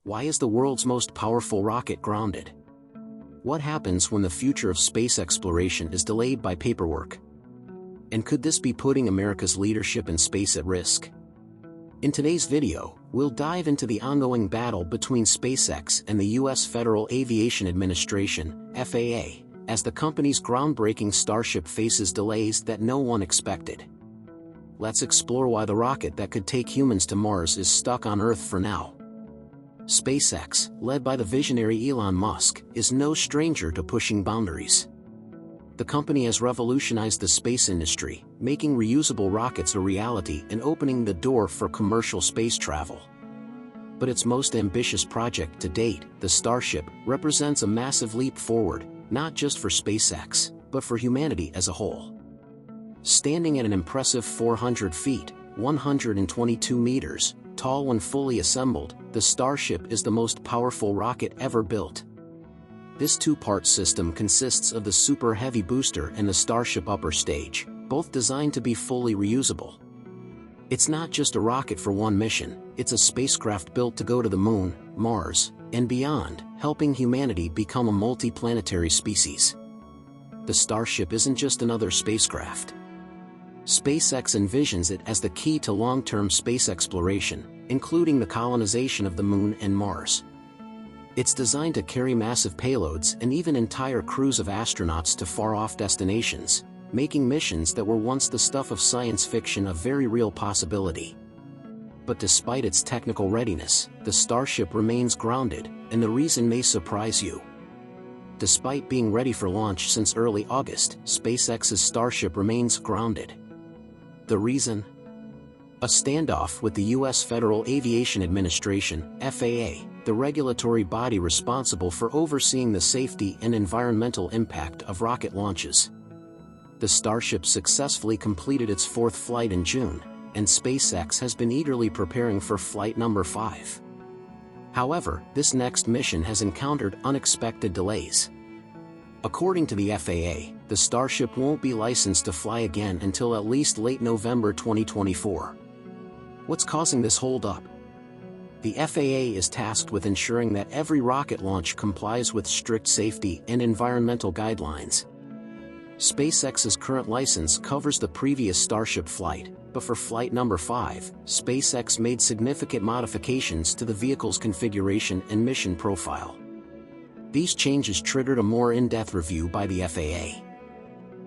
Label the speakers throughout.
Speaker 1: Why is the world's most powerful rocket grounded? What happens when the future of space exploration is delayed by paperwork? And could this be putting America's leadership in space at risk? In today's video, we'll dive into the ongoing battle between SpaceX and the U.S. Federal Aviation Administration, FAA, as the company's groundbreaking Starship faces delays that no one expected. Let's explore why the rocket that could take humans to Mars is stuck on Earth for now. SpaceX, led by the visionary Elon Musk, is no stranger to pushing boundaries. The company has revolutionized the space industry, making reusable rockets a reality and opening the door for commercial space travel. But its most ambitious project to date, the Starship, represents a massive leap forward, not just for SpaceX, but for humanity as a whole. Standing at an impressive 400 feet, 122 meters, tall when fully assembled, the Starship is the most powerful rocket ever built. This two-part system consists of the Super Heavy booster and the Starship upper stage, both designed to be fully reusable. It's not just a rocket for one mission, it's a spacecraft built to go to the Moon, Mars, and beyond, helping humanity become a multi-planetary species. The Starship isn't just another spacecraft. SpaceX envisions it as the key to long-term space exploration, including the colonization of the Moon and Mars. It's designed to carry massive payloads and even entire crews of astronauts to far-off destinations, making missions that were once the stuff of science fiction a very real possibility. But despite its technical readiness, the Starship remains grounded, and the reason may surprise you. Despite being ready for launch since early August, SpaceX's Starship remains grounded. The reason? A standoff with the U.S. Federal Aviation Administration, FAA, the regulatory body responsible for overseeing the safety and environmental impact of rocket launches. The Starship successfully completed its fourth flight in June, and SpaceX has been eagerly preparing for flight number 5. However, this next mission has encountered unexpected delays. According to the FAA, the Starship won't be licensed to fly again until at least late November 2024. What's causing this hold-up? The FAA is tasked with ensuring that every rocket launch complies with strict safety and environmental guidelines. SpaceX's current license covers the previous Starship flight, but for flight number 5, SpaceX made significant modifications to the vehicle's configuration and mission profile. These changes triggered a more in-depth review by the FAA.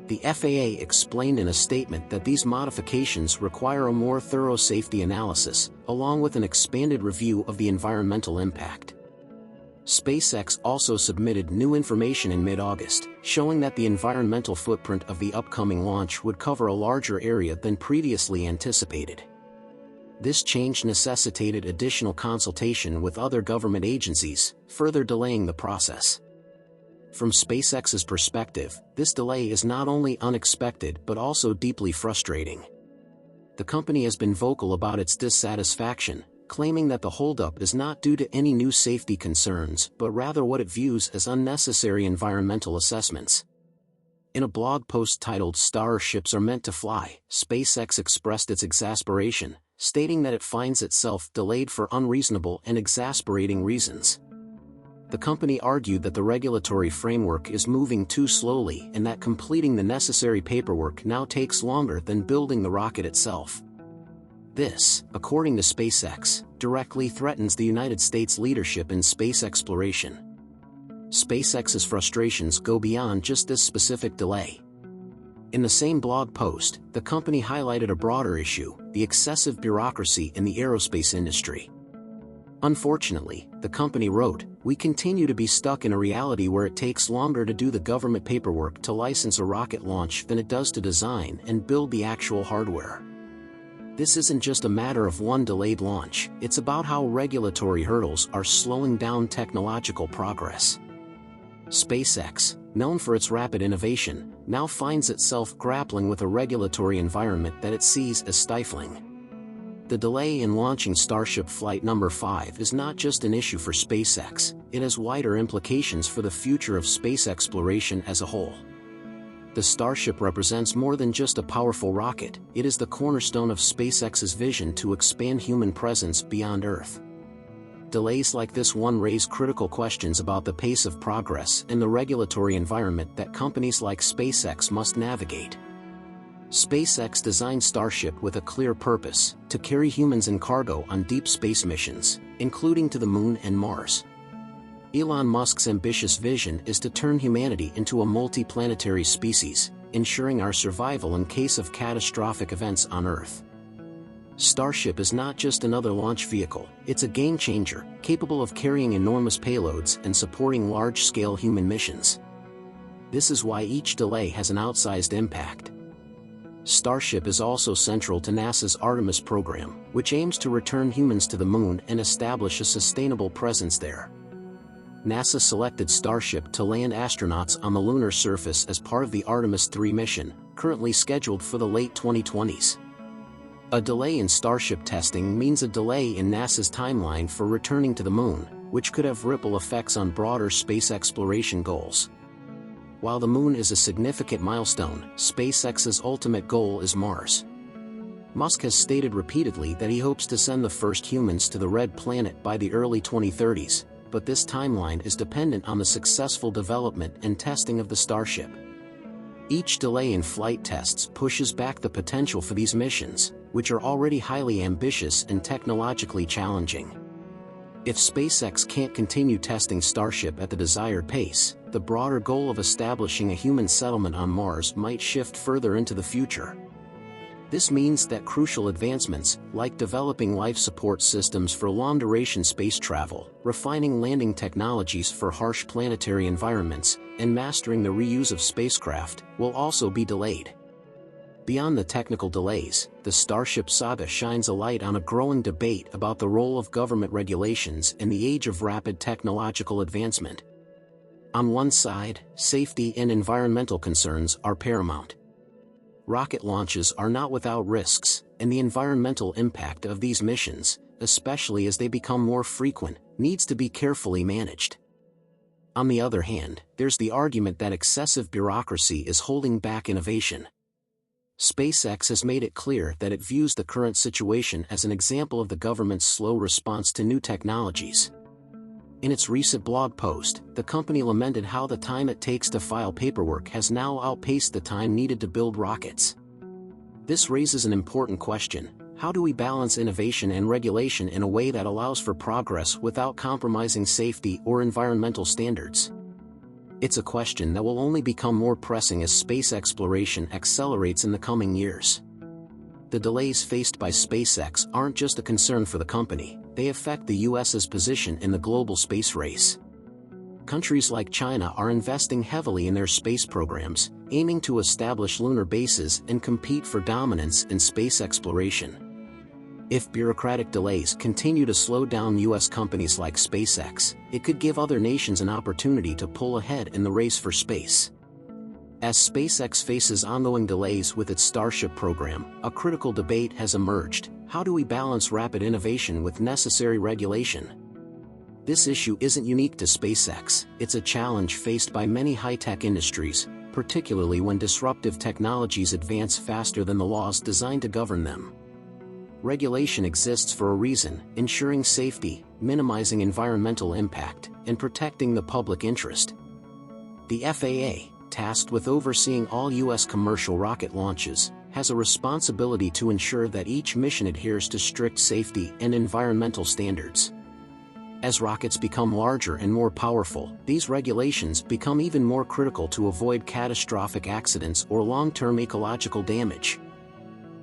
Speaker 1: The FAA explained in a statement that these modifications require a more thorough safety analysis, along with an expanded review of the environmental impact. SpaceX also submitted new information in mid-August, showing that the environmental footprint of the upcoming launch would cover a larger area than previously anticipated. This change necessitated additional consultation with other government agencies, further delaying the process. From SpaceX's perspective, this delay is not only unexpected but also deeply frustrating. The company has been vocal about its dissatisfaction, claiming that the holdup is not due to any new safety concerns but rather what it views as unnecessary environmental assessments. In a blog post titled "Starships Are Meant to Fly," SpaceX expressed its exasperation, stating that it finds itself delayed for unreasonable and exasperating reasons. The company argued that the regulatory framework is moving too slowly and that completing the necessary paperwork now takes longer than building the rocket itself. This, according to SpaceX, directly threatens the United States' leadership in space exploration. SpaceX's frustrations go beyond just this specific delay. In the same blog post, the company highlighted a broader issue: the excessive bureaucracy in the aerospace industry. Unfortunately, the company wrote, "We continue to be stuck in a reality where it takes longer to do the government paperwork to license a rocket launch than it does to design and build the actual hardware. This isn't just a matter of one delayed launch, it's about how regulatory hurdles are slowing down technological progress." SpaceX, known for its rapid innovation, now finds itself grappling with a regulatory environment that it sees as stifling. The delay in launching Starship Flight number 5 is not just an issue for SpaceX, it has wider implications for the future of space exploration as a whole. The Starship represents more than just a powerful rocket, it is the cornerstone of SpaceX's vision to expand human presence beyond Earth. delays like this one raise critical questions about the pace of progress and the regulatory environment that companies like SpaceX must navigate. SpaceX designed Starship with a clear purpose: to carry humans and cargo on deep space missions, including to the Moon and Mars. Elon Musk's ambitious vision is to turn humanity into a multi-planetary species, ensuring our survival in case of catastrophic events on Earth. Starship is not just another launch vehicle, it's a game-changer, capable of carrying enormous payloads and supporting large-scale human missions. This is why each delay has an outsized impact. Starship is also central to NASA's Artemis program, which aims to return humans to the Moon and establish a sustainable presence there. NASA selected Starship to land astronauts on the lunar surface as part of the Artemis 3 mission, currently scheduled for the late 2020s. A delay in Starship testing means a delay in NASA's timeline for returning to the Moon, which could have ripple effects on broader space exploration goals. While the Moon is a significant milestone, SpaceX's ultimate goal is Mars. Musk has stated repeatedly that he hopes to send the first humans to the Red Planet by the early 2030s, but this timeline is dependent on the successful development and testing of the Starship. Each delay in flight tests pushes back the potential for these missions, which are already highly ambitious and technologically challenging. If SpaceX can't continue testing Starship at the desired pace, the broader goal of establishing a human settlement on Mars might shift further into the future. This means that crucial advancements, like developing life support systems for long-duration space travel, refining landing technologies for harsh planetary environments, and mastering the reuse of spacecraft, will also be delayed. Beyond the technical delays, the Starship saga shines a light on a growing debate about the role of government regulations in the age of rapid technological advancement. On one side, safety and environmental concerns are paramount. Rocket launches are not without risks, and the environmental impact of these missions, especially as they become more frequent, needs to be carefully managed. On the other hand, there's the argument that excessive bureaucracy is holding back innovation. SpaceX has made it clear that it views the current situation as an example of the government's slow response to new technologies. In its recent blog post, the company lamented how the time it takes to file paperwork has now outpaced the time needed to build rockets. This raises an important question: how do we balance innovation and regulation in a way that allows for progress without compromising safety or environmental standards? It's a question that will only become more pressing as space exploration accelerates in the coming years. The delays faced by SpaceX aren't just a concern for the company, they affect the US's position in the global space race. Countries like China are investing heavily in their space programs, aiming to establish lunar bases and compete for dominance in space exploration. If bureaucratic delays continue to slow down US companies like SpaceX, it could give other nations an opportunity to pull ahead in the race for space. As SpaceX faces ongoing delays with its Starship program, a critical debate has emerged: how do we balance rapid innovation with necessary regulation? This issue isn't unique to SpaceX, it's a challenge faced by many high-tech industries, particularly when disruptive technologies advance faster than the laws designed to govern them. Regulation exists for a reason, ensuring safety, minimizing environmental impact, and protecting the public interest. The FAA, tasked with overseeing all U.S. commercial rocket launches, has a responsibility to ensure that each mission adheres to strict safety and environmental standards. As rockets become larger and more powerful, these regulations become even more critical to avoid catastrophic accidents or long-term ecological damage.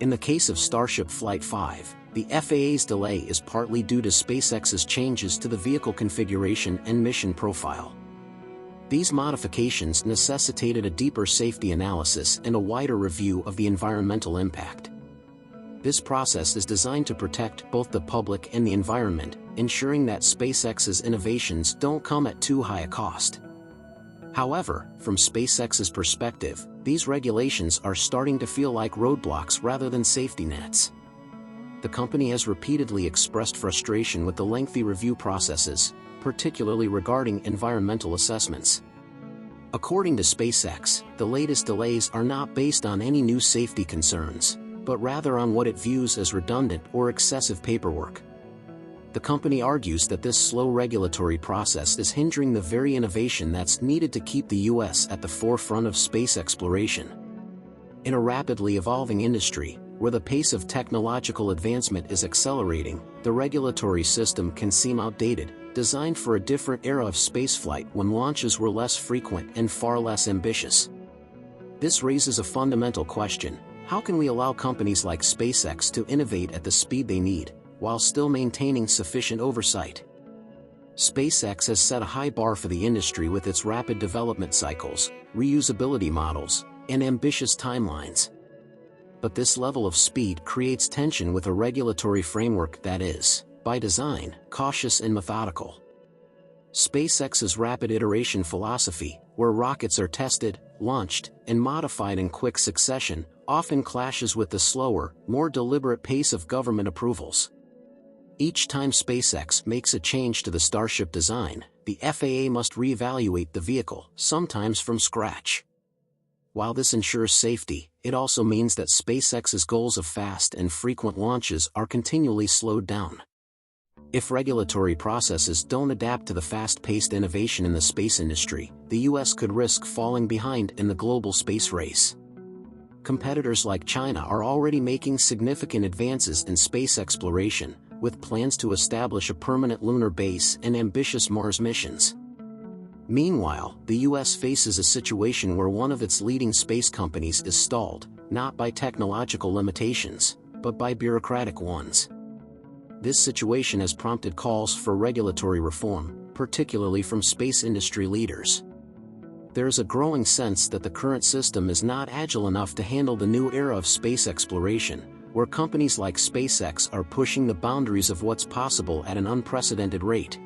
Speaker 1: In the case of Starship Flight 5, the FAA's delay is partly due to SpaceX's changes to the vehicle configuration and mission profile. These modifications necessitated a deeper safety analysis and a wider review of the environmental impact. This process is designed to protect both the public and the environment, ensuring that SpaceX's innovations don't come at too high a cost. However, from SpaceX's perspective, these regulations are starting to feel like roadblocks rather than safety nets. The company has repeatedly expressed frustration with the lengthy review processes, particularly regarding environmental assessments. According to SpaceX, the latest delays are not based on any new safety concerns, but rather on what it views as redundant or excessive paperwork. The company argues that this slow regulatory process is hindering the very innovation that's needed to keep the US at the forefront of space exploration. In a rapidly evolving industry, where the pace of technological advancement is accelerating, the regulatory system can seem outdated, designed for a different era of spaceflight when launches were less frequent and far less ambitious. This raises a fundamental question: how can we allow companies like SpaceX to innovate at the speed they need, while still maintaining sufficient oversight? SpaceX has set a high bar for the industry with its rapid development cycles, reusability models, and ambitious timelines. But this level of speed creates tension with a regulatory framework that is, by design, cautious and methodical. SpaceX's rapid iteration philosophy, where rockets are tested, launched, and modified in quick succession, often clashes with the slower, more deliberate pace of government approvals. Each time SpaceX makes a change to the Starship design, the FAA must reevaluate the vehicle, sometimes from scratch. While this ensures safety, it also means that SpaceX's goals of fast and frequent launches are continually slowed down. If regulatory processes don't adapt to the fast-paced innovation in the space industry, the US could risk falling behind in the global space race. Competitors like China are already making significant advances in space exploration, with plans to establish a permanent lunar base and ambitious Mars missions. Meanwhile, the US faces a situation where one of its leading space companies is stalled, not by technological limitations, but by bureaucratic ones. This situation has prompted calls for regulatory reform, particularly from space industry leaders. There is a growing sense that the current system is not agile enough to handle the new era of space exploration, where companies like SpaceX are pushing the boundaries of what's possible at an unprecedented rate.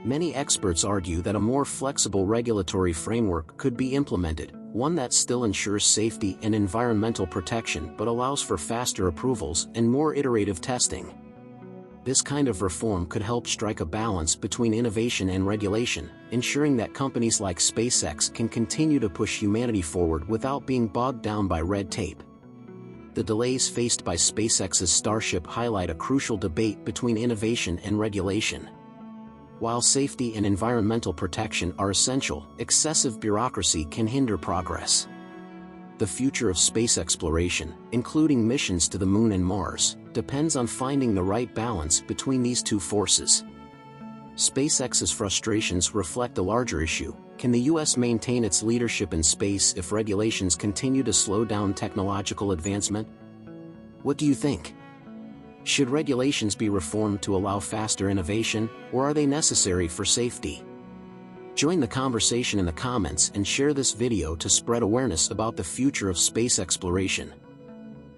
Speaker 1: Many experts argue that a more flexible regulatory framework could be implemented, one that still ensures safety and environmental protection but allows for faster approvals and more iterative testing. This kind of reform could help strike a balance between innovation and regulation, ensuring that companies like SpaceX can continue to push humanity forward without being bogged down by red tape. The delays faced by SpaceX's Starship highlight a crucial debate between innovation and regulation. While safety and environmental protection are essential, excessive bureaucracy can hinder progress. The future of space exploration, including missions to the Moon and Mars, depends on finding the right balance between these two forces. SpaceX's frustrations reflect a larger issue: can the US maintain its leadership in space if regulations continue to slow down technological advancement? What do you think? Should regulations be reformed to allow faster innovation, or are they necessary for safety? Join the conversation in the comments and share this video to spread awareness about the future of space exploration.